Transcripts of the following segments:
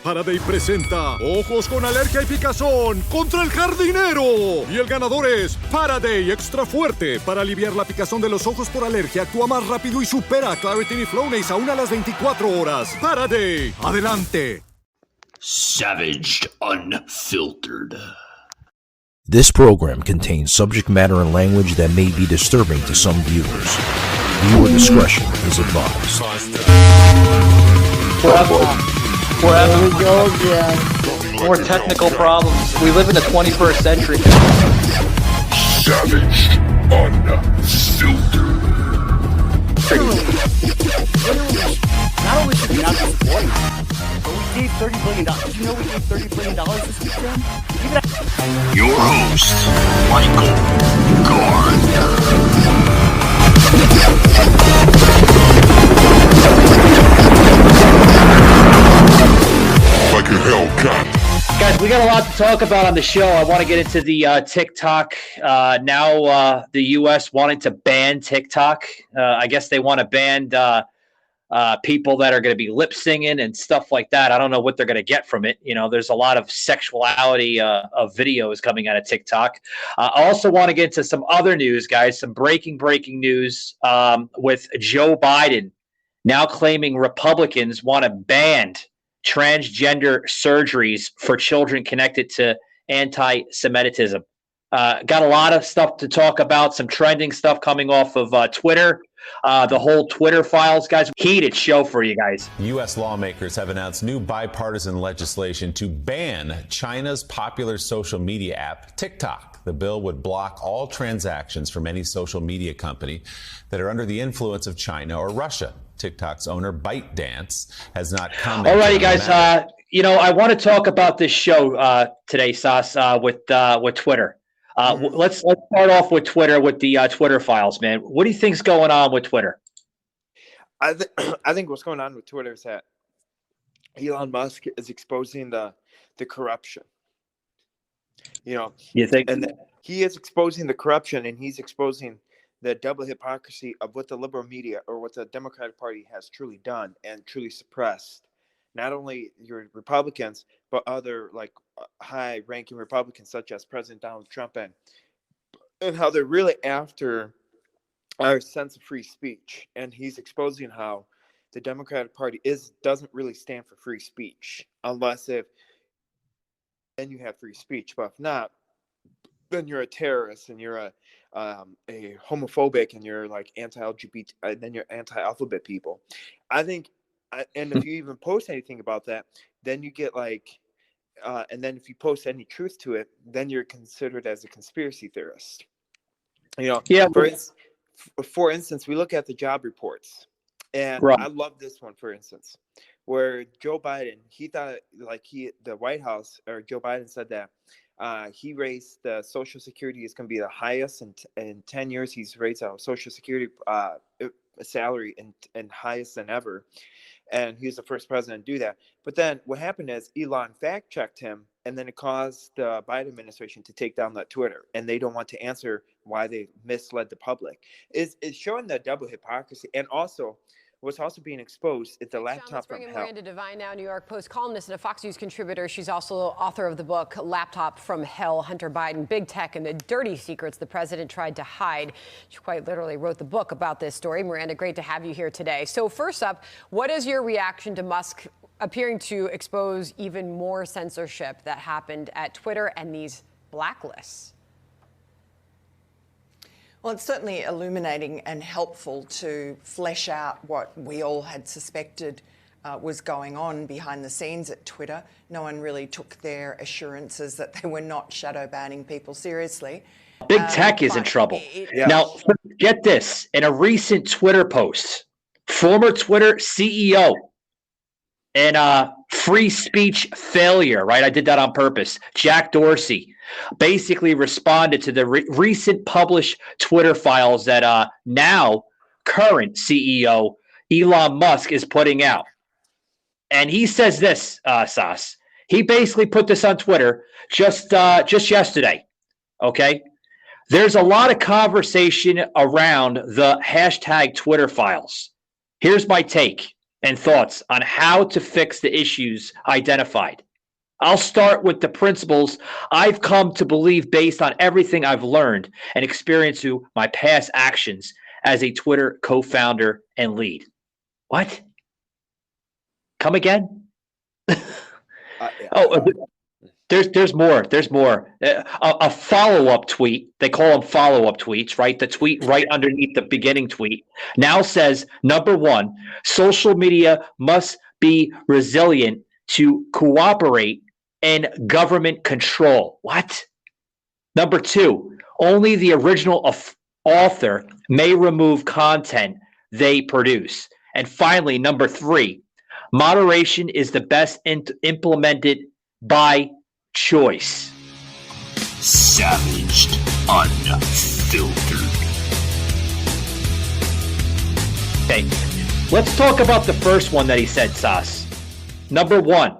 Faraday presenta Ojos con Alergia y Picazón contra el Jardinero. Y el ganador es Faraday Extra Fuerte. Para aliviar la picazón de los ojos por alergia, actúa más rápido y supera a Claritin y Flonase aún a las 24 horas. Faraday, adelante. Savaged Unfiltered. This program contains subject matter and language that may be disturbing to some viewers. Viewer discretion is advised. There we go again. More technical problems. We live in the 21st century. Savaged Unfiltered. Not only should we not be supporting, but we gave $30 billion. Did you know we gave $30 billion this weekend? Your host, Michael Gardner. Like a Hellcat. Guys, we got a lot to talk about on the show. I want to get into the TikTok. Now the U.S. wanting to ban TikTok. I guess they want to ban people that are going to be lip singing and stuff like that. I don't know what they're going to get from it. You know, there's a lot of sexuality of videos coming out of TikTok. I also want to get into some other news, guys, some breaking news with Joe Biden now claiming Republicans want to ban transgender surgeries for children connected to anti-Semitism. Got a lot of stuff to talk about, some trending stuff coming off of Twitter. The whole Twitter files, guys. Heated show for you guys. U.S. lawmakers have announced new bipartisan legislation to ban China's popular social media app, TikTok. The bill would block all transactions from any social media company that are under the influence of China or Russia. TikTok's owner, ByteDance, has not commented. All righty, guys. I want to talk about this show today, Sas, with Twitter. Let's start off with Twitter, with the Twitter files, man. What do you think's going on with Twitter? I think what's going on with Twitter is that Elon Musk is exposing the corruption. You know, you think? And he is exposing the corruption, and he's exposing the double hypocrisy of what the liberal media or what the Democratic Party has truly done and truly suppressed. Not only your Republicans, but other like high-ranking Republicans such as President Donald Trump, and how they're really after our sense of free speech. And he's exposing how the Democratic Party doesn't really stand for free speech, unless if then you have free speech. But if not, then you're a terrorist and you're a homophobic and you're like anti-LGBT, and then you're anti-alphabet people. I think. And if you even post anything about that, then you get like, and then if you post any truth to it, then you're considered as a conspiracy theorist. You know, yeah. For instance, we look at the job reports, and right. I love this one, for instance, where Joe Biden, he thought like the White House, or Joe Biden said that he raised the Social Security is going to be the highest in 10 years. He's raised our Social Security salary and highest than ever. And he's the first president to do that. But then what happened is Elon fact-checked him, and then it caused the Biden administration to take down that Twitter. And they don't want to answer why they misled the public. It's showing the double hypocrisy. And also, what's also being exposed is the laptop from hell. Miranda Devine, now New York Post columnist and a Fox News contributor. She's also author of the book Laptop from Hell, Hunter Biden, Big Tech, and the Dirty Secrets the President Tried to Hide. She quite literally wrote the book about this story. Miranda, great to have you here today. So first up, what is your reaction to Musk appearing to expose even more censorship that happened at Twitter and these blacklists? Well, it's certainly illuminating and helpful to flesh out what we all had suspected was going on behind the scenes at Twitter. No one really took their assurances that they were not shadow banning people seriously. Big Tech is in trouble. Now, get this. In a recent Twitter post, former Twitter CEO and free speech failure, right? I did that on purpose. Jack Dorsey basically responded to the recent published Twitter files that now current CEO Elon Musk is putting out. And he says this, Sas. He basically put this on Twitter just yesterday, okay? There's a lot of conversation around the hashtag Twitter files. Here's my take. and thoughts on how to fix the issues identified. I'll start with the principles I've come to believe based on everything I've learned and experienced through my past actions as a Twitter co-founder and lead. What? Come again? There's more. There's more. A follow-up tweet. They call them follow-up tweets, right? The tweet right underneath the beginning tweet now says, number one, social media must be resilient to cooperate and government control. What? Number two, only the original author may remove content they produce. And finally, number three, moderation is the best implemented by choice. Savaged Unfiltered. Okay, let's talk about the first one that he said, Sas. Number one,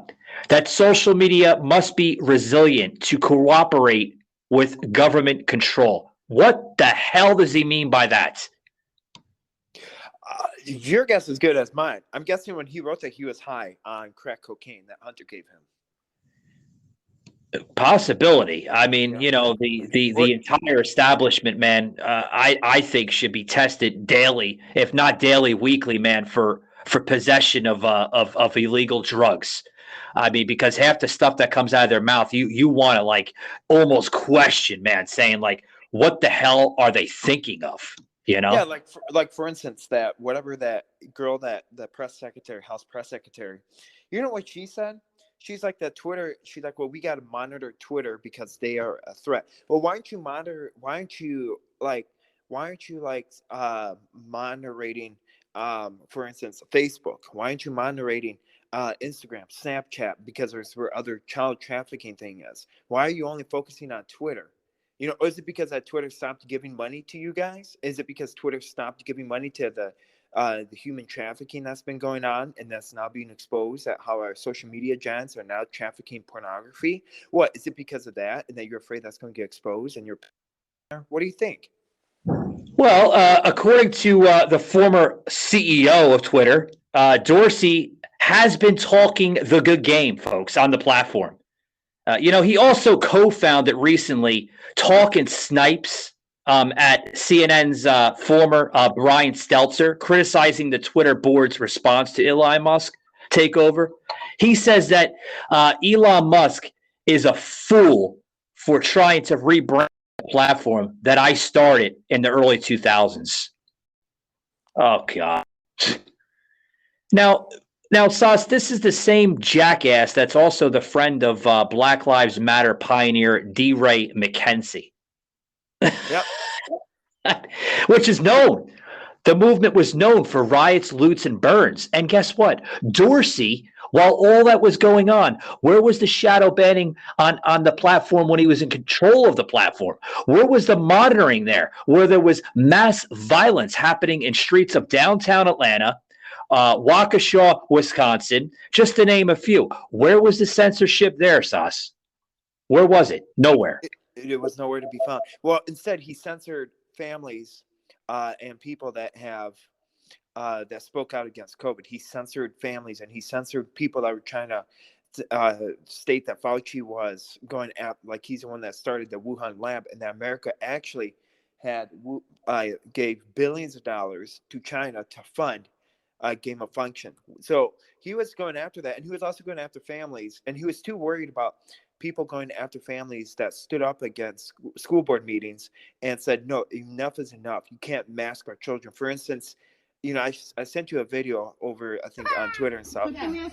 that social media must be resilient to cooperate with government control. What the hell does he mean by that? Your guess is good as mine. I'm guessing when he wrote that he was high on crack cocaine that Hunter gave him. Possibility. I mean, you know, the entire establishment, man, I think should be tested daily, if not daily, weekly, man, for possession of illegal drugs. I mean, because half the stuff that comes out of their mouth, you want to like almost question, man, saying like, what the hell are they thinking of? You know? Yeah, like for instance, that whatever that girl, that the press secretary, House press secretary, you know what she said? She's like that Twitter. She's like, well, we got to monitor Twitter because they are a threat. Well, why aren't you monitoring, for instance, Facebook? Why aren't you monitoring Instagram, Snapchat? Because there's where other child trafficking thing is. Why are you only focusing on Twitter? You know, is it because that Twitter stopped giving money to you guys? Is it because Twitter stopped giving money to the human trafficking that's been going on and that's now being exposed, at how our social media giants are now trafficking pornography? What is it because of that, and that you're afraid that's going to get exposed? And what do you think? Well, according to the former CEO of Twitter, Dorsey has been talking the good game, folks, on the platform. You know, he also co-founded recently Talkin' Snipes at CNN's former Brian Stelter, criticizing the Twitter board's response to Elon Musk takeover. He says that Elon Musk is a fool for trying to rebrand the platform that I started in the early 2000s. Oh, God. Now, Sauce, this is the same jackass that's also the friend of Black Lives Matter pioneer D. Ray McKenzie. Yep. Which is known. The movement was known for riots, loots, and burns. And guess what? Dorsey, while all that was going on, where was the shadow banning on the platform when he was in control of the platform? Where was the monitoring there? Where there was mass violence happening in streets of downtown Atlanta, Waukesha, Wisconsin, just to name a few. Where was the censorship there, Sauce? Where was it? Nowhere. It was nowhere to be found. Well, instead, he censored families and people that have that spoke out against COVID. He censored families, and he censored people that were trying to state that Fauci was going at, like he's the one that started the Wuhan lab, and that America actually had gave billions of dollars to China to fund gain of function. So he was going after that, and he was also going after families, and he was too worried about people going after families that stood up against school board meetings and said, no, enough is enough. You can't mask our children. For instance, you know, I sent you a video over, I think, on Twitter and stuff. No, you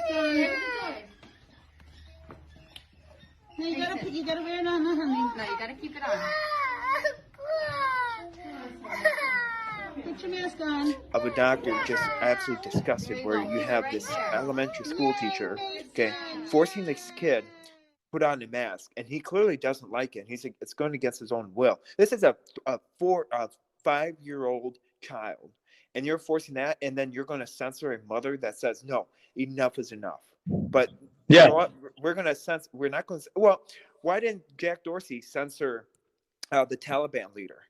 gotta wear it on, honey. No, you gotta keep it on. Put your mask on. Of a doctor just absolutely disgusted, where you have this elementary school teacher, okay, forcing this kid to put on a mask, and he clearly doesn't like it. He's like, it's going against his own will. This is a 5-year-old child, and you're forcing that, and then you're going to censor a mother that says, no, enough is enough. But yeah, you know what? We're going to censor. We're not going to. Well, why didn't Jack Dorsey censor the Taliban leader?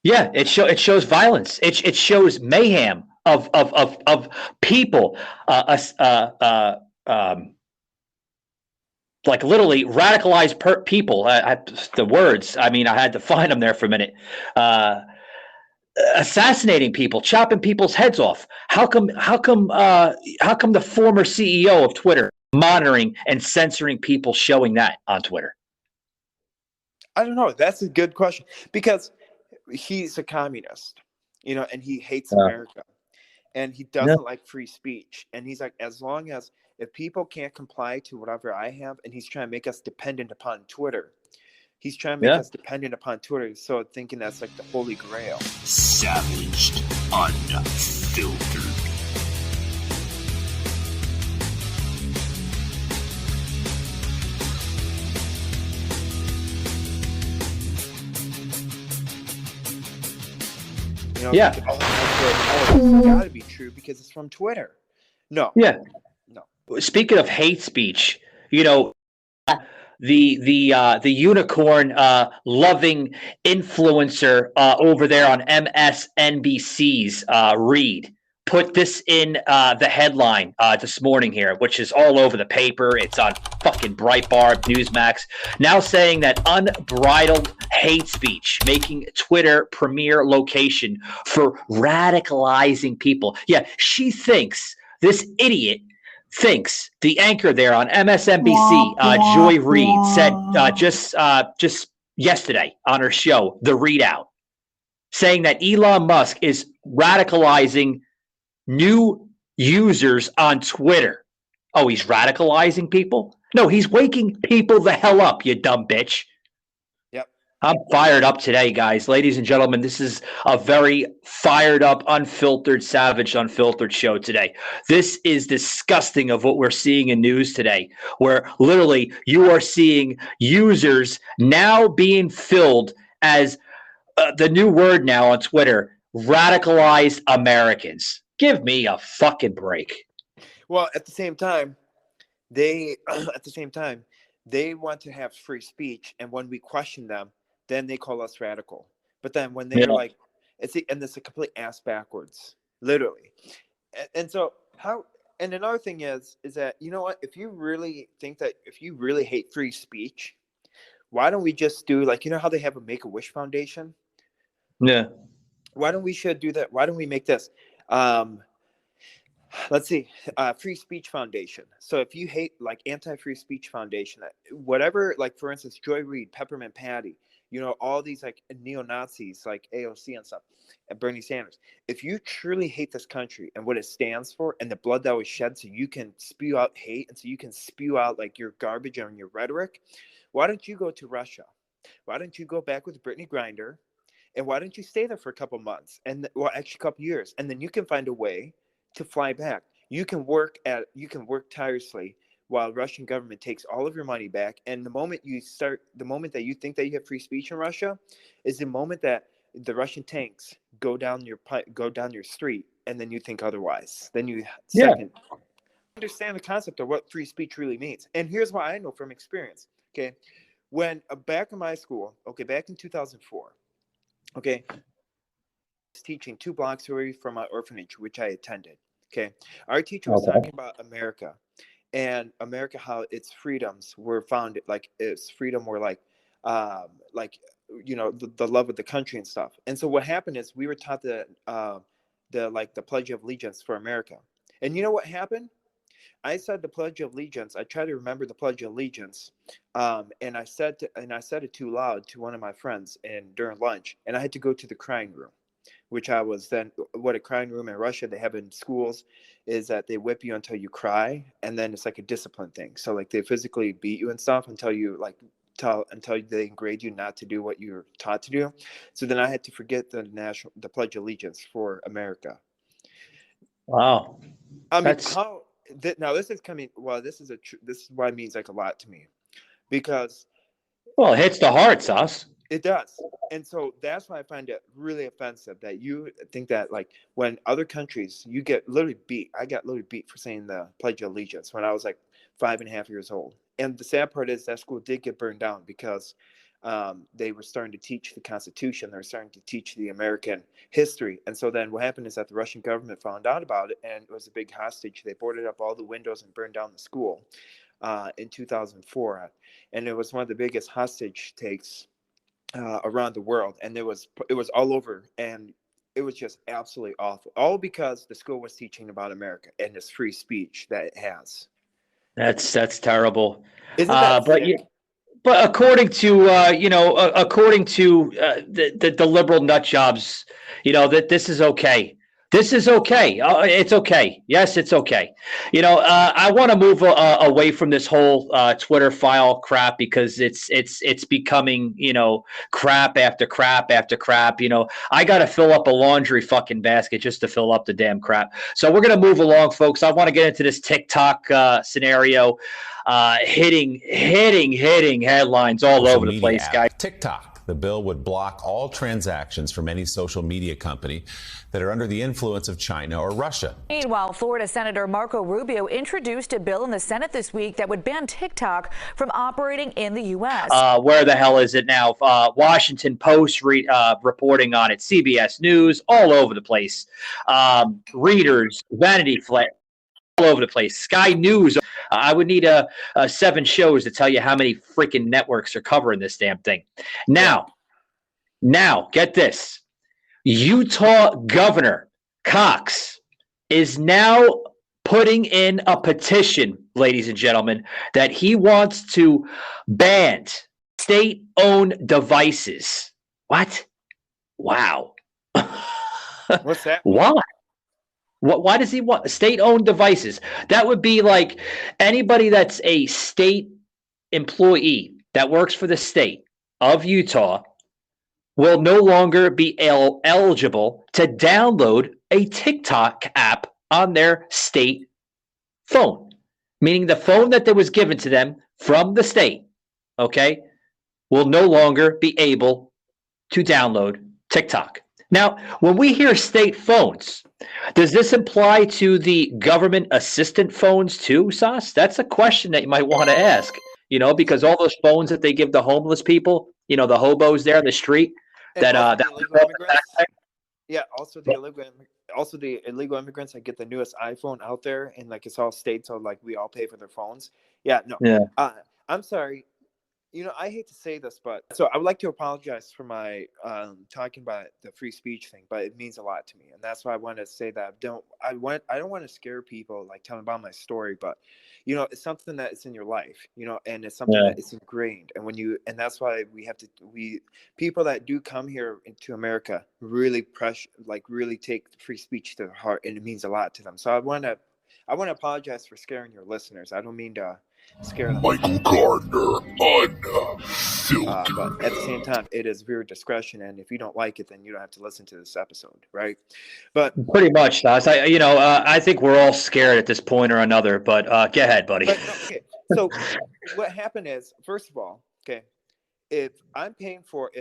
Yeah, it shows violence. It shows mayhem of people, like literally radicalized people. The words, I mean, I had to find them there for a minute. Assassinating people, chopping people's heads off. How come the former CEO of Twitter monitoring and censoring people showing that on Twitter? I don't know. That's a good question, because he's a communist, and he hates America, and he doesn't like free speech. And he's like, as long as if people can't comply to whatever I have, and he's trying to make us dependent upon Twitter. He's trying to make us dependent upon Twitter, so thinking that's like the holy grail. Savaged, unfiltered. Yeah. It's got to be true because it's from Twitter. No. Yeah. No. Speaking of hate speech, the unicorn loving influencer over there on MSNBC's Reed put this in the headline this morning here, which is all over the paper. It's on fucking Breitbart, Newsmax, now saying that unbridled hate speech making Twitter premier location for radicalizing people. Yeah, she thinks, this idiot thinks, the anchor there on MSNBC, Joy Reid, said just yesterday on her show, The Readout, saying that Elon Musk is radicalizing new users on Twitter. Oh, he's radicalizing people? No, he's waking people the hell up, you dumb bitch. Yep. I'm fired up today, guys. Ladies and gentlemen, this is a very fired up, unfiltered, savage, unfiltered show today. This is disgusting of what we're seeing in news today, where literally you are seeing users now being filled as the new word now on Twitter, radicalized Americans. Give me a fucking break. Well, at the same time, they want to have free speech, and when we question them, then they call us radical. But then when they're like, it's a complete ass backwards, literally. And so and another thing is that, you know what? If you really hate free speech, why don't we just do, like, how they have a Make-A-Wish Foundation? Yeah. Why don't we do that? Why don't we make this? Let's see, Free Speech Foundation. So if you hate, like, Anti-Free Speech Foundation, whatever, like, for instance, Joy Reid, Peppermint Patty, all these, like, neo-Nazis, like AOC and stuff, and Bernie Sanders. If you truly hate this country and what it stands for and the blood that was shed so you can spew out hate and so you can spew out, like, your garbage and your rhetoric, why don't you go to Russia? Why don't you go back with Brittany Griner? And why don't you stay there for a couple months, actually a couple years, and then you can find a way to fly back. You can work tirelessly while Russian government takes all of your money back. And the moment that you think that you have free speech in Russia, is the moment that the Russian tanks go down your street, and then you think otherwise. Then you understand the concept of what free speech really means. And here's why I know from experience. Okay, when back in my school, back in 2004. Okay, I was teaching 2 blocks away from my orphanage, which I attended. Okay, our teacher was talking about America, and America, how its freedoms were founded, like its freedom were like the love of the country and stuff. And so what happened is we were taught the Pledge of Allegiance for America. And you know what happened? I said the Pledge of Allegiance. I tried to remember the Pledge of Allegiance, and I said it too loud to one of my friends during lunch, and I had to go to the crying room, which I was then. What a crying room in Russia they have in schools is that they whip you until you cry, and then it's like a discipline thing. So, like, they physically beat you and stuff until they grade you not to do what you're taught to do. So then I had to forget the Pledge of Allegiance for America. Wow. I mean, now this is coming. Well, this is why it means like a lot to me, because it hits the heart, Sauce. It does. And so that's why I find it really offensive that you think that, like, when other countries, you get literally beat. I got literally beat for saying the Pledge of Allegiance when I was like 5.5 years old. And the sad part is that school did get burned down because they were starting to teach the Constitution. They were starting to teach the American history. And so then what happened is that the Russian government found out about it, and it was a big hostage. They boarded up all the windows and burned down the school in 2004. And it was one of the biggest hostage takes around the world. And it was all over. And it was just absolutely awful. All because the school was teaching about America and this free speech that it has. That's terrible. Isn't that But according to the liberal nut jobs, that this is okay. This is okay. It's okay. Yes, it's okay. I want to move away from this whole Twitter file crap because it's becoming crap after crap after crap. I got to fill up a laundry fucking basket just to fill up the damn crap. So we're gonna move along, folks. I want to get into this TikTok scenario. Hitting headlines all over the place, guys. TikTok. The bill would block all transactions from any social media company that are under the influence of China or Russia. Meanwhile, Florida Senator Marco Rubio introduced a bill in the Senate this week that would ban TikTok from operating in the U.S. Where the hell is it now? Washington Post reporting on it, CBS News, all over the place. Readers, Vanity Fair, all over the place. Sky News. I would need 7 shows to tell you how many freaking networks are covering this damn thing. Now, get this. Utah Governor Cox is now putting in a petition, ladies and gentlemen, that he wants to ban state-owned devices. What? Wow. What's that? Why? Why does he want state-owned devices? That would be like anybody that's a state employee that works for the state of Utah will no longer be eligible to download a TikTok app on their state phone, meaning the phone that was given to them from the state, okay, will no longer be able to download TikTok. Now, when we hear state phones, does this apply to the government assistant phones too, Sas? That's a question that you might want to ask, because all those phones that they give the homeless people, the hobos there on the street, also the illegal immigrants that get the newest iPhone out there, and like it's all state, so like we all pay for their phones. I'm sorry. I hate to say this, but so I would like to apologize for my talking about the free speech thing, but it means a lot to me, and that's why I wanted to say that I don't want to scare people, like telling about my story, but it's something that is in your life, and it's something that is ingrained, and that's why people that do come here into America really really take free speech to heart, and it means a lot to them. So I want to apologize for scaring your listeners. I don't mean to scare them. Michael Gardner, unfiltered. But at the same time, it is viewer discretion, and if you don't like it, then you don't have to listen to this episode, right? But pretty much, Sas. I think we're all scared at this point or another. But go ahead, buddy. Okay. So what happened is, first of all, if I'm paying for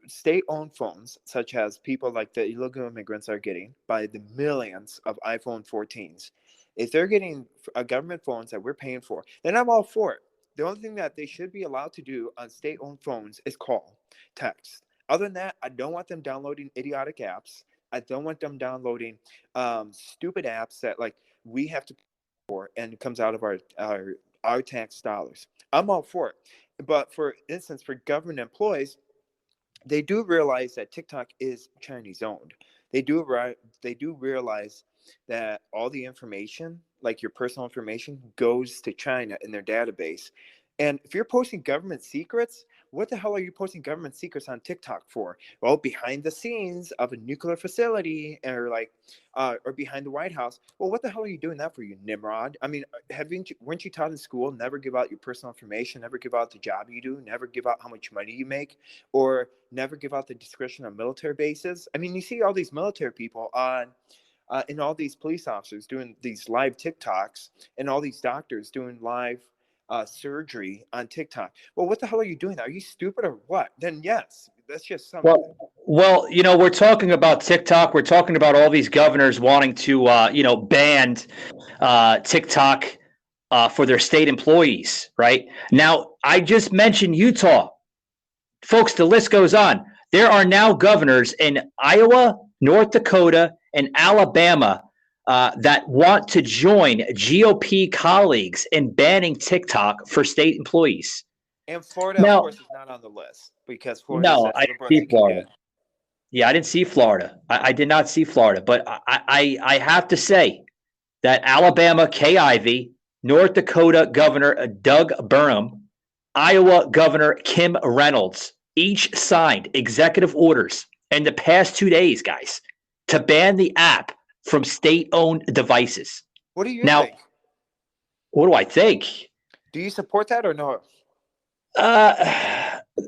state-owned phones, such as people like the illegal immigrants are getting by the millions of iPhone 14s. If they're getting government phones that we're paying for, then I'm all for it. The only thing that they should be allowed to do on state-owned phones is call, text. Other than that, I don't want them downloading idiotic apps. I don't want them downloading stupid apps that like we have to pay for, and it comes out of our tax dollars. I'm all for it. But for instance, for government employees, they do realize that TikTok is Chinese owned. They do realize that all the information, like your personal information, goes to China in their database. And if you're posting government secrets, what the hell are you posting government secrets on TikTok for? Well, behind the scenes of a nuclear facility, or behind the White House. Well, what the hell are you doing that for, you Nimrod? I mean, weren't you taught in school, never give out your personal information, never give out the job you do, never give out how much money you make, or never give out the description of military bases? I mean, you see all these military people and all these police officers doing these live TikToks, and all these doctors doing live surgery on TikTok. Well, what the hell are you doing? Are you stupid or what? Then yes, that's just something. Well, we're talking about TikTok. We're talking about all these governors wanting to, ban TikTok for their state employees, right? Now, I just mentioned Utah. folks, the list goes on. There are now governors in Iowa, North Dakota, and Alabama that want to join GOP colleagues in banning TikTok for state employees. And Florida, Now, of course, is not on the list because Florida is no, as I didn't liberal as see you can Florida. get. Yeah, I didn't see Florida. I did not see Florida, but I have to say that Alabama, Kay Ivey, North Dakota Governor Doug Burgum, Iowa Governor Kim Reynolds, each signed executive orders in the past 2 days, guys, to ban the app from state-owned devices. What do you Now, think? what do I think? Do you support that or no?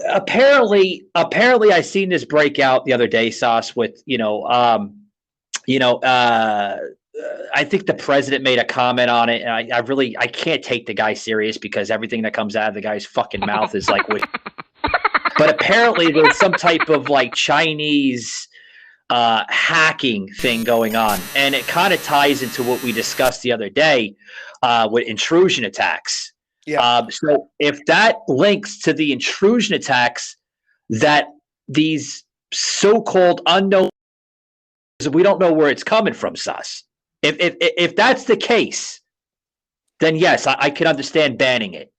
Apparently, I seen this breakout the other day, Sauce, with I think the president made a comment on it, and I can't take the guy serious because everything that comes out of the guy's fucking mouth is like. But apparently, there's some type of like Chinese hacking thing going on, and it kind of ties into what we discussed the other day with intrusion attacks. Yeah. So if that links to the intrusion attacks that these so-called unknown, we don't know where it's coming from, Sus. If that's the case, then yes, I can understand banning it,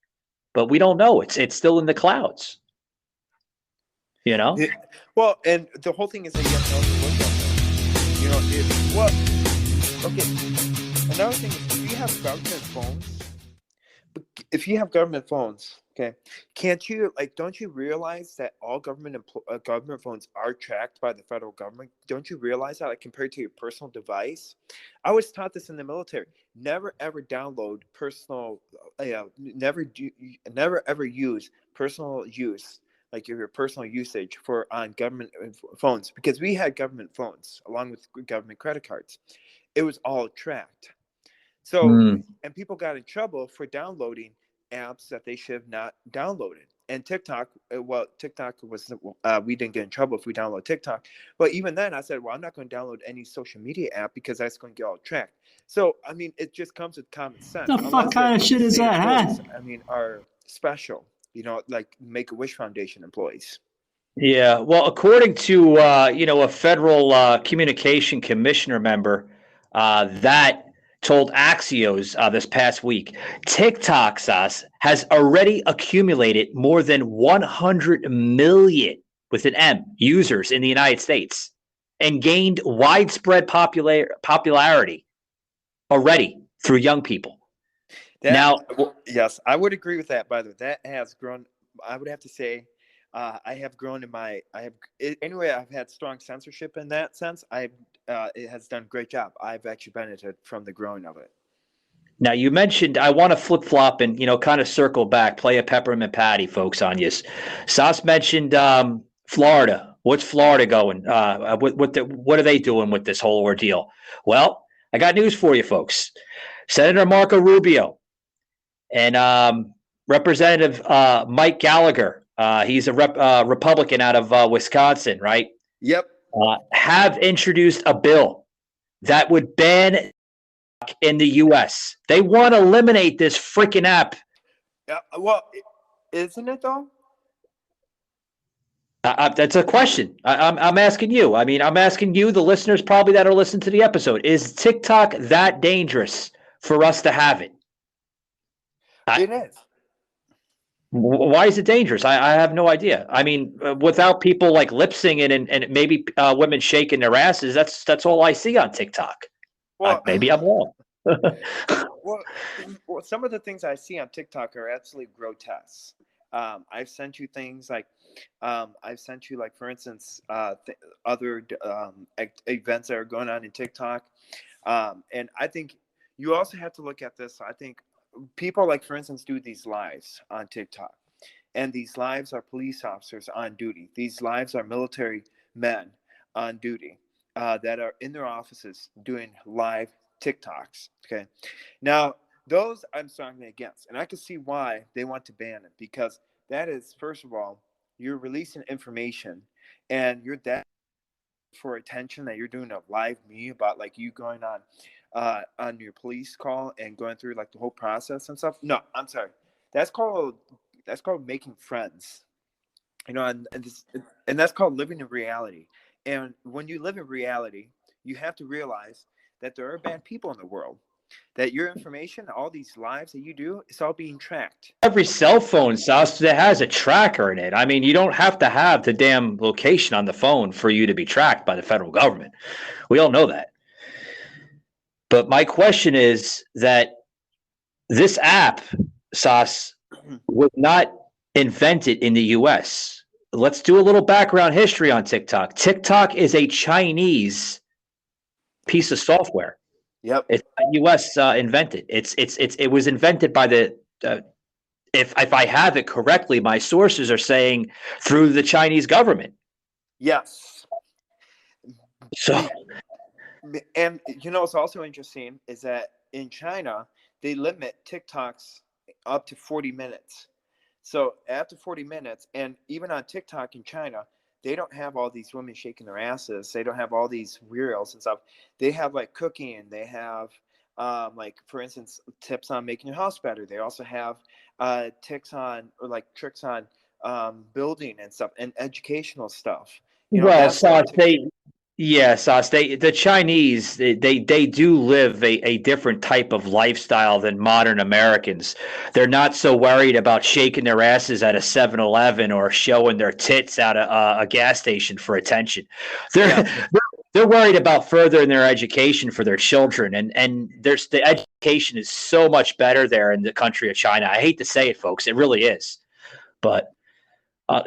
but we don't know. It's still in the clouds. You know. Yeah. Well, and the whole thing is that you have to also look at it. You know, okay. Another thing is if you have government phones, okay, can't you don't you realize that all government phones are tracked by the federal government? Don't you realize that, like, compared to your personal device? I was taught this in the military. Never ever download personal. Never ever use personal use, like your personal usage on government phones, because we had government phones along with government credit cards. It was all tracked. So, and people got in trouble for downloading apps that they should have not downloaded. And TikTok was, we didn't get in trouble if we download TikTok. But even then, I said, well, I'm not going to download any social media app because that's going to get all tracked. So, I mean, it just comes with common sense. The fuck kind of shit is that, huh? I mean, are special, like Make-A-Wish Foundation employees. Yeah, well, according to a federal communication commissioner member that told Axios this past week, TikTok has already accumulated more than 100 million with an M users in the United States and gained widespread popularity already through young people. Yes, I would agree with that. By the way, that has grown. I would have to say, I have grown in my. Anyway, I've had strong censorship in that sense. It has done a great job. I've actually benefited from the growing of it. Now, you mentioned, I want to flip flop and kind of circle back, play a peppermint patty, folks, on you. Sas mentioned Florida. What's Florida going? What are they doing with this whole ordeal? Well, I got news for you, folks. Senator Marco Rubio and Representative Mike Gallagher, he's a Republican out of Wisconsin, right? Yep. Have introduced a bill that would ban in the U.S. They want to eliminate this freaking app. Well, isn't it though? That's a question. I'm asking you. I mean, I'm asking you, the listeners probably that are listening to the episode. Is TikTok that dangerous for us to have it? It is. Why is it dangerous? I have no idea. I mean, without people like lip singing and maybe women shaking their asses, that's all I see on TikTok. Well, maybe I'm wrong. well, some of the things I see on TikTok are absolutely grotesque. I've sent you things like, for instance, other events that are going on in TikTok. And I think you also have to look at this. I think people, like, for instance, do these lives on TikTok, and these lives are police officers on duty. These lives are military men on duty that are in their offices doing live TikToks. Okay. Now, those I'm strongly against, and I can see why they want to ban it, because that is, first of all, you're releasing information, and you're that for attention that you're doing a live me about, like, you going on your police call and going through, like, the whole process and stuff. No, I'm sorry. That's called making friends. You know, and that's called living in reality. And when you live in reality, you have to realize that there are bad people in the world. That your information, all these lives that you do, it's all being tracked. Every cell phone, Sas, that has a tracker in it. I mean, you don't have to have the damn location on the phone for you to be tracked by the federal government. We all know that. But my question is that this app, Sas, was not invented in the U.S. Let's do a little background history on TikTok. TikTok is a Chinese piece of software. Yep. It's U.S. Invented. It was invented by the if I have it correctly, my sources are saying through the Chinese government. Yes. So, and you know what's also interesting is that in China they limit TikToks up to 40 minutes. So after 40 minutes, and even on TikTok in China, they don't have all these women shaking their asses. They don't have all these reels and stuff. They have like cooking. They have like, for instance, tips on making your house better. They also have tricks on building and stuff, and educational stuff. You know, well, Sas, the Chinese, they do live a different type of lifestyle than modern Americans. They're not so worried about shaking their asses at a 7-Eleven or showing their tits at a gas station for attention. They're worried about furthering their education for their children, and the education is so much better there in the country of China. I hate to say it, folks, it really is, but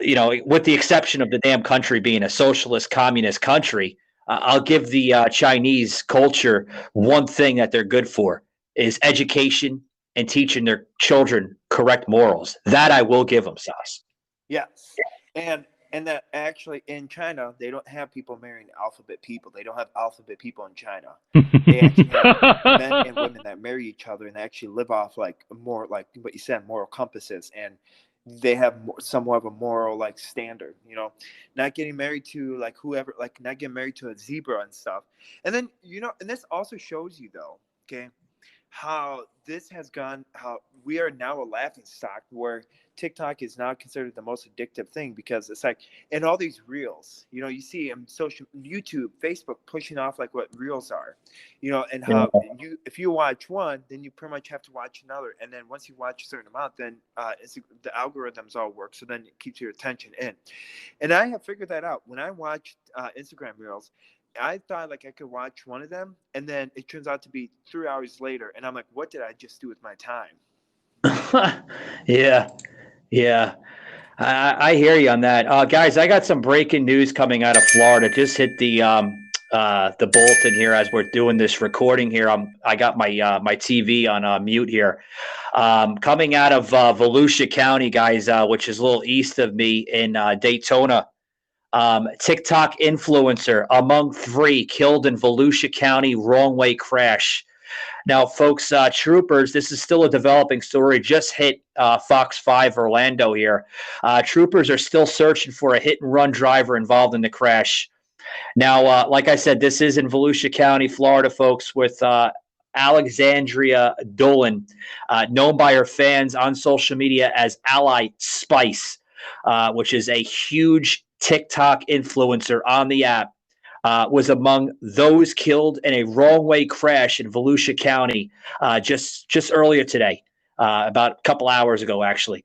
you know, with the exception of the damn country being a socialist communist country, I'll give the Chinese culture one thing that they're good for is education and teaching their children correct morals. That I will give them, Sas. Yes, and that actually in China they don't have people marrying alphabet people. They don't have alphabet people in China. They actually have men and women that marry each other and actually live off like more like what you said, moral compasses, and they have somewhat of a moral like standard, you know, not getting married to like whoever, like not getting married to a zebra and stuff. And then, you know, and this also shows you though, okay, how this has gone, how we are now a laughing stock where TikTok is now considered the most addictive thing, because it's like in all these reels, you know, you see social YouTube, Facebook pushing off like what reels are, you know, and how if you watch one, then you pretty much have to watch another, and then once you watch a certain amount, then the algorithms all work, so then it keeps your attention in. And I have figured that out when I watched Instagram reels. I thought like I could watch one of them, and then it turns out to be 3 hours later, and I'm like, what did I just do with my time? Yeah. I hear you on that. Guys, I got some breaking news coming out of Florida. Just hit the bulletin here as we're doing this recording here. I got my TV on mute here. Coming out of Volusia County, guys, which is a little east of me in Daytona. TikTok influencer among 3 killed in Volusia County wrong way crash. Now, folks, troopers, this is still a developing story. Just hit Fox 5 Orlando here. Troopers are still searching for a hit-and-run driver involved in the crash. Now, like I said, this is in Volusia County, Florida, folks, with Alexandria Dolan, known by her fans on social media as Ally Spice, which is a huge TikTok influencer on the app, was among those killed in a wrong-way crash in Volusia County just earlier today, about a couple hours ago, actually.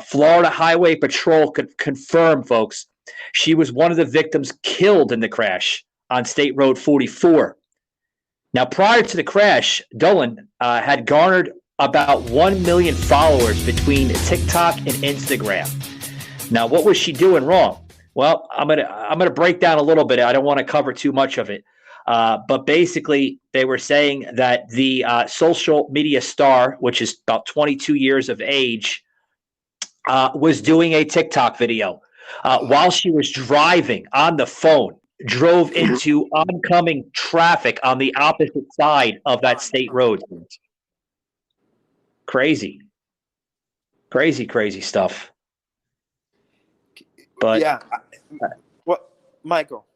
Florida Highway Patrol could confirm, folks, she was one of the victims killed in the crash on State Road 44. Now, prior to the crash, Dolan had garnered about 1 million followers between TikTok and Instagram. Now, what was she doing wrong? Well, I'm gonna break down a little bit. I don't want to cover too much of it, but basically, they were saying that the social media star, which is about 22 years of age, was doing a TikTok video while she was driving on the phone. Drove into oncoming traffic on the opposite side of that state road. Crazy stuff. But yeah, what, Michael?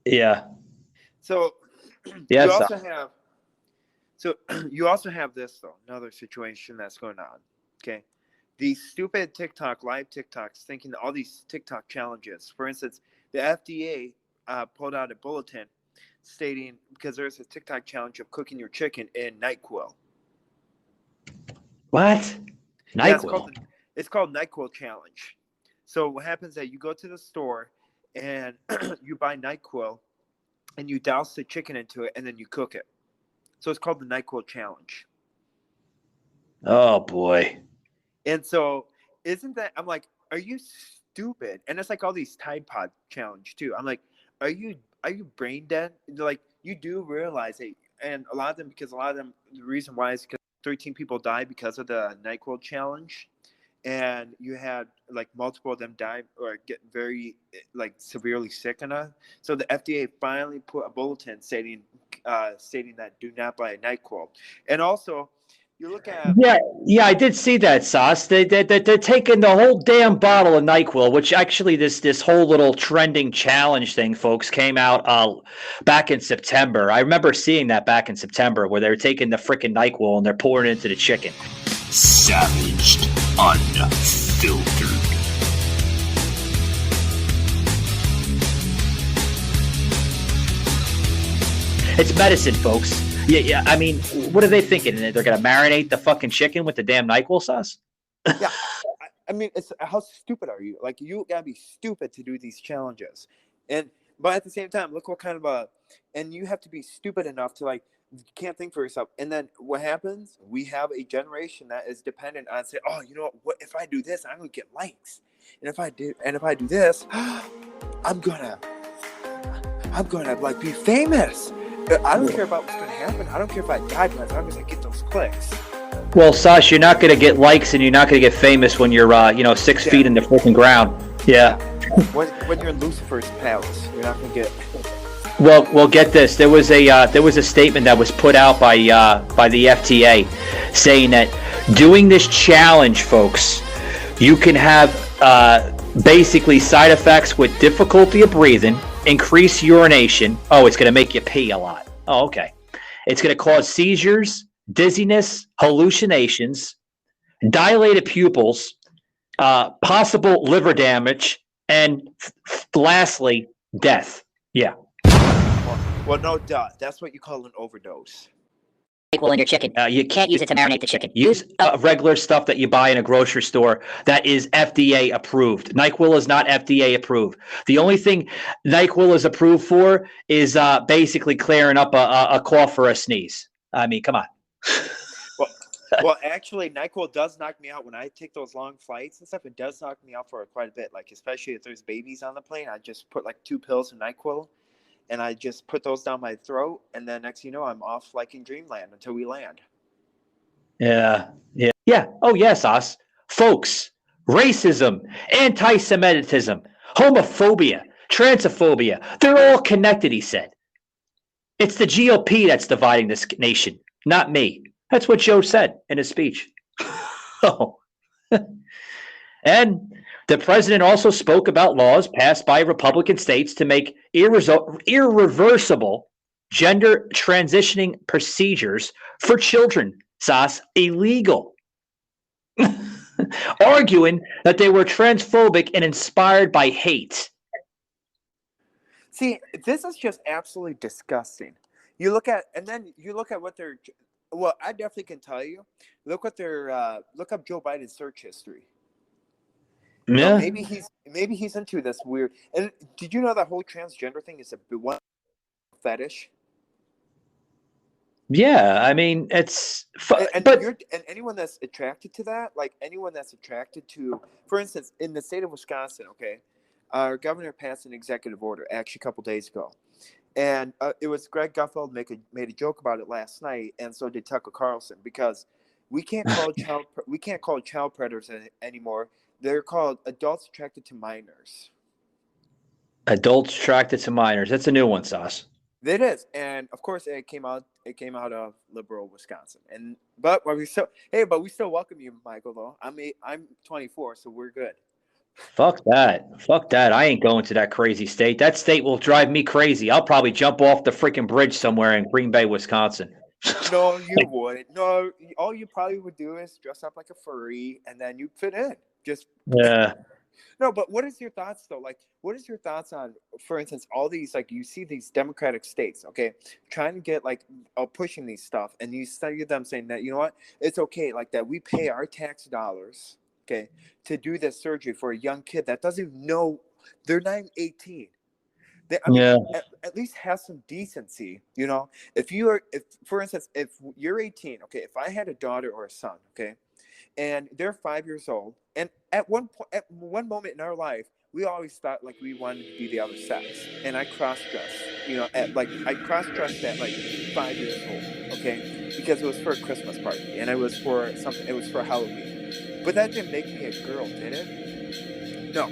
Yeah. So yes, you also have this though, another situation that's going on. Okay, these stupid live TikToks, thinking all these TikTok challenges. For instance, the FDA pulled out a bulletin stating, because there's a TikTok challenge of cooking your chicken in NyQuil. What? NyQuil? Yeah, it's called NyQuil Challenge. So what happens is that you go to the store and you buy NyQuil and you douse the chicken into it and then you cook it. So it's called the NyQuil Challenge. Oh, boy. And so isn't that, I'm like, are you stupid? And it's like all these Tide Pod challenge too. I'm like, are you brain dead? Like, you do realize it. And a lot of them, the reason why is because 13 people died because of the NyQuil challenge. And you had like multiple of them die or get very like severely sick enough. So the FDA finally put a bulletin stating that do not buy NyQuil. And also, you look at yeah, I did see that, Sauce. They're taking the whole damn bottle of NyQuil, which actually this whole little trending challenge thing, folks, came out back in September. I remember seeing that back in September, where they're taking the freaking NyQuil and they're pouring it into the chicken. Savaged, unfiltered. It's medicine, folks. Yeah. I mean, what are they thinking? They're going to marinate the fucking chicken with the damn NyQuil sauce? Yeah. I mean, it's how stupid are you? Like, you got to be stupid to do these challenges. But at the same time, look what kind of and you have to be stupid enough to, like, you can't think for yourself. And then what happens? We have a generation that is dependent on saying, oh, you know what? If I do this, I'm going to get likes. And if I do this, I'm gonna like be famous. I don't care about what's going to happen. I don't care if I die, but as long as I get those clicks. Well, Sash, you're not going to get likes and you're not going to get famous when you're 6 feet in the freaking ground. Yeah. When you're in Lucifer's palace, you're not going to get. Well, get this. There was a statement that was put out by the FTA saying that doing this challenge, folks, you can have basically side effects with difficulty of breathing, increased urination. Oh, it's going to make you pee a lot. Oh, okay. It's going to cause seizures, dizziness, hallucinations, dilated pupils, possible liver damage, and lastly, death. Yeah. Well, no, duh. That's what you call an overdose. NyQuil in your chicken. You can't use it to marinate the chicken. Use regular stuff that you buy in a grocery store that is FDA approved. NyQuil is not FDA approved. The only thing NyQuil is approved for is basically clearing up a cough or a sneeze. I mean, come on. Well, actually, NyQuil does knock me out when I take those long flights and stuff. It does knock me out for quite a bit. Like, especially if there's babies on the plane, I just put like 2 pills of NyQuil. And I just put those down my throat, and then next thing you know, I'm off like in dreamland until we land. Yeah. Oh, yes, Os. Folks, racism, anti-Semitism, homophobia, transophobia, they're all connected, he said. It's the GOP that's dividing this nation, not me. That's what Joe said in his speech. Oh. And the president also spoke about laws passed by Republican states to make irreversible gender transitioning procedures for children, Sas, illegal. Arguing that they were transphobic and inspired by hate. See, this is just absolutely disgusting. You look at what they're. Well, I definitely can tell you. Look up Joe Biden's search history. Yeah. Maybe he's into this weird. And did you know that whole transgender thing is a one fetish? Yeah, I mean it's. And anyone that's attracted to that, like anyone that's attracted to, for instance, in the state of Wisconsin, okay, our governor passed an executive order actually a couple days ago, and it was Greg Gutfeld made a joke about it last night, and so did Tucker Carlson, because we can't call child predators anymore. They're called adults attracted to minors. Adults attracted to minors. That's a new one, Sauce. It is, and of course, it came out of liberal Wisconsin. But we still welcome you, Michael. Though I'm 24, so we're good. Fuck that. I ain't going to that crazy state. That state will drive me crazy. I'll probably jump off the freaking bridge somewhere in Green Bay, Wisconsin. No, you wouldn't. No, all you probably would do is dress up like a furry, and then you'd fit in. Just Yeah. No, but what is your thoughts though? Like, what is your thoughts on, for instance, all these, like, you see these democratic states, okay, trying to get like pushing these stuff, and you study them saying that, you know what, it's okay, like that we pay our tax dollars, okay, to do this surgery for a young kid that doesn't even know, they're not even 18. I mean, Yeah. at least have some decency, you know. If for instance, if you're 18, okay, if I had a daughter or a son, okay, and they're 5 years old, and at one moment in our life, we always thought like we wanted to be the other sex, and I cross-dressed, you know, I cross-dressed at like 5 years old, okay, because it was for a Christmas party, and it was for Halloween, but that didn't make me a girl, did it? No.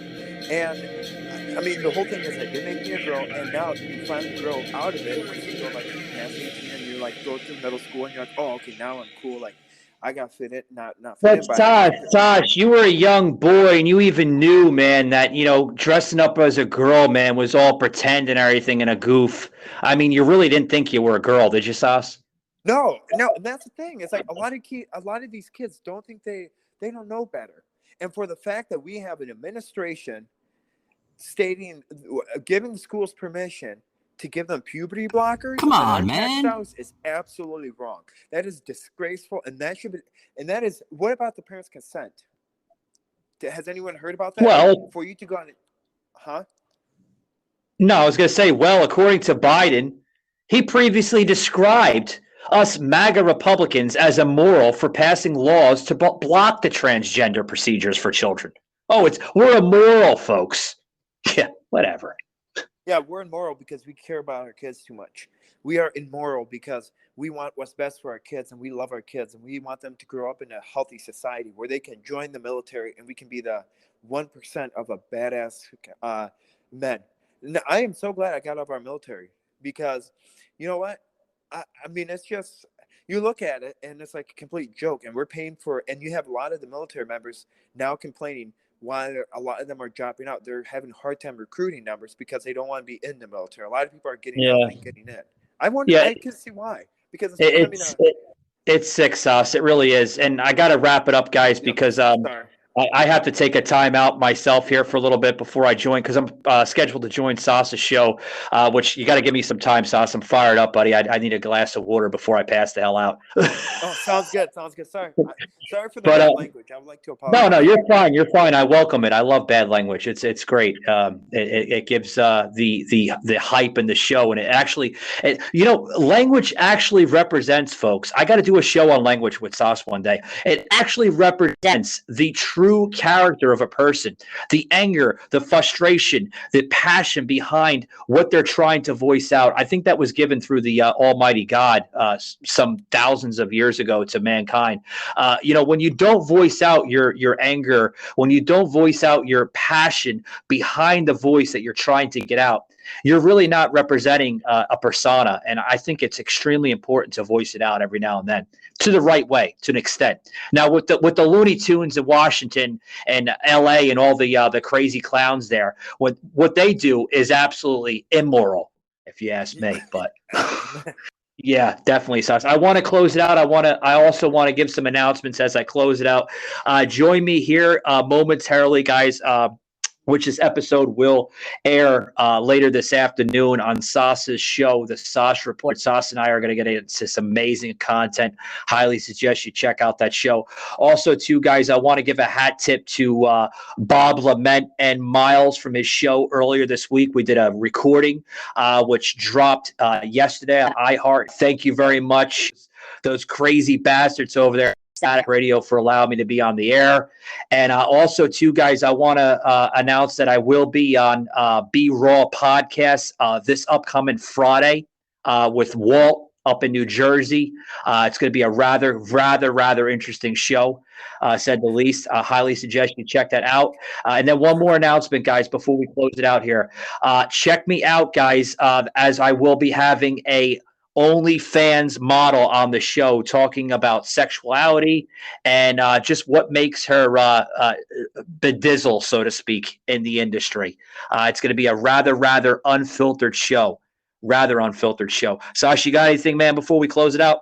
And I mean, the whole thing is that you're making a girl, and now you finally grow out of it when you go like past 18, and you like go through middle school, and you're like, oh, okay, now I'm cool, like I got fit in, not fit But in. Sash, you were a young boy, and you even knew, man, that, you know, dressing up as a girl, man, was all pretend and everything and a goof. I mean, you really didn't think you were a girl, did you, Sash? No, and that's the thing. It's like a lot of these kids don't think they don't know better, and for the fact that we have an administration giving schools permission to give them puberty blockers. Come on, man. Is absolutely wrong. That is disgraceful, and that should be. And that is. What about the parents' consent? Has anyone heard about that? Well, for you to go on, huh? No, I was going to say, well, according to Biden, he previously described us MAGA Republicans as immoral for passing laws to block the transgender procedures for children. Oh, we're immoral, folks. Yeah, whatever. Yeah, we're immoral because we care about our kids too much. We are immoral because we want what's best for our kids, and we love our kids, and we want them to grow up in a healthy society where they can join the military, and we can be the 1% of a badass men. Now, I am so glad I got out of our military because, you know what? I mean, it's just, you look at it, and it's like a complete joke, and we're paying for it, and you have a lot of the military members now complaining why a lot of them are dropping out. They're having a hard time recruiting numbers because they don't want to be in the military. A lot of people are getting out and getting in. I can see why. Because it's sick sauce. It really is. And I got to wrap it up, guys, because I have to take a time out myself here for a little bit before I join, because I'm scheduled to join Sauce's show, which you got to give me some time, Sauce. I'm fired up, buddy. I need a glass of water before I pass the hell out. Oh, sounds good. Sorry for the bad language. I would like to apologize. No, you're fine. You're fine. I welcome it. I love bad language. It's great. It gives the hype in the show, and it actually, language actually represents, folks. I got to do a show on language with Sauce one day. It actually represents the true character of a person, the anger, the frustration, the passion behind what they're trying to voice out. I think that was given through the Almighty God some thousands of years ago to mankind. When you don't voice out your anger, when you don't voice out your passion behind the voice that you're trying to get out, you're really not representing a persona. And I think it's extremely important to voice it out every now and then to the right way, to an extent. Now, with the Looney Tunes in Washington and LA and all the crazy clowns there, what they do is absolutely immoral, if you ask me. But yeah, definitely, Sauce. I want to close it out. I also want to give some announcements as I close it out. Join me here momentarily, guys. Which this episode will air later this afternoon on Sauce's show, The Sauce Report. Sauce and I are going to get into some amazing content. Highly suggest you check out that show. Also, too, guys, I want to give a hat tip to Bob Lament and Miles from his show earlier this week. We did a recording which dropped yesterday on iHeart. Thank you very much. Those crazy bastards over there. Static Radio for allowing me to be on the air. And also, too, guys, I want to announce that I will be on Be Raw podcast this upcoming Friday with Walt up in New Jersey. It's going to be a rather interesting show, said the least. I highly suggest you check that out. And then one more announcement, guys, before we close it out here. Check me out, guys, as I will be having a OnlyFans model on the show talking about sexuality and just what makes her bedizzle, so to speak, in the industry. It's going to be a rather unfiltered show. Sash, you got anything, man, before we close it out?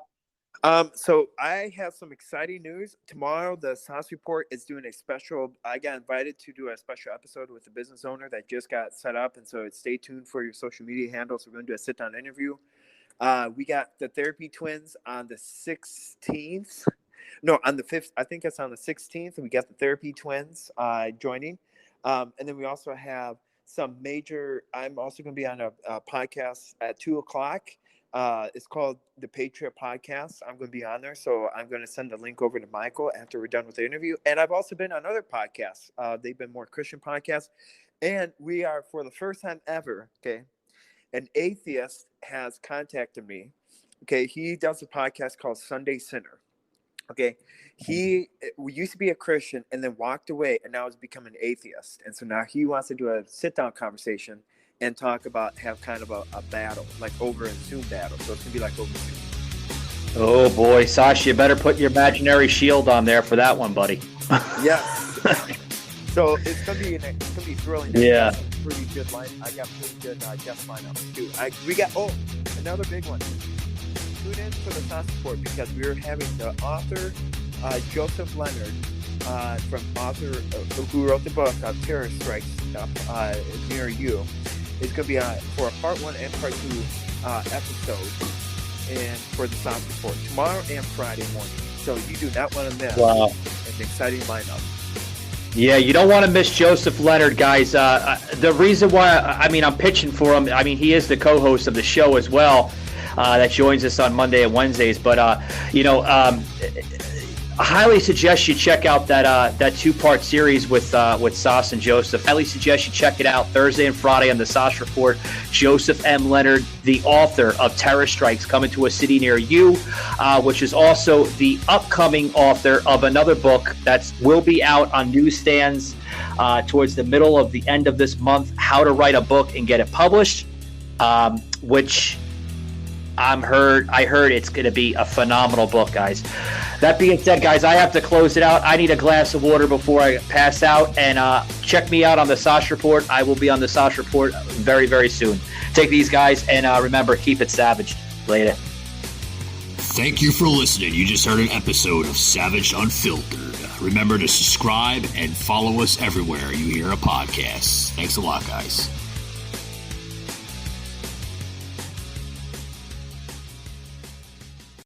So I have some exciting news. Tomorrow, the Sauce Report is doing a special. I got invited to do a special episode with the business owner that just got set up. And so stay tuned for your social media handles. We're going to do a sit-down interview. We got the Therapy Twins on the 16th. No, on the 5th. I think it's on the 16th. We got the Therapy Twins joining. And then we also have some major. I'm also going to be on a podcast at 2:00. It's called the Patriot Podcast. I'm going to be on there, so I'm going to send the link over to Michael after we're done with the interview. And I've also been on other podcasts. They've been more Christian podcasts. And we are, for the first time ever, okay, an atheist has contacted me. Okay, he does a podcast called Sunday Sinner. Okay, he used to be a Christian and then walked away, and now has become an atheist. And so now he wants to do a sit-down conversation and talk about, have kind of a battle, like over and Zoom battle. So it's going to be like over Zoom. Oh, boy. Sasha, you better put your imaginary shield on there for that one, buddy. Yes. So it's going to be thrilling. Yeah. Pretty good line. I got pretty good guest lineups, too. We got, another big one. Tune in for the Sauce Report because we're having the author, Joseph Leonard, who wrote the book Terror Strikes Near You. It's going to be for a part 1 and part 2 episode and for the Sauce Report tomorrow and Friday morning. So you do not want to miss an exciting lineup. Yeah, you don't want to miss Joseph Leonard, guys. The reason why, I'm pitching for him, he is the co-host of the show as well. That joins us on Monday and Wednesdays. But, I highly suggest you check out that 2-part series with Sauce and Joseph. I highly suggest you check it out Thursday and Friday on the Sauce Report. Joseph M. Leonard, the author of Terror Strikes Coming to a City Near You, which is also the upcoming author of another book that will be out on newsstands towards the middle of the end of this month, How to Write a Book and Get It Published, which I heard it's going to be a phenomenal book, guys. That being said, guys, I have to close it out. I need a glass of water before I pass out. And check me out on the Sauce Report. I will be on the Sauce Report very, very soon. Take these, guys, and remember, keep it savage. Later. Thank you for listening. You just heard an episode of Savaged Unfiltered. Remember to subscribe and follow us everywhere you hear a podcast. Thanks a lot, guys.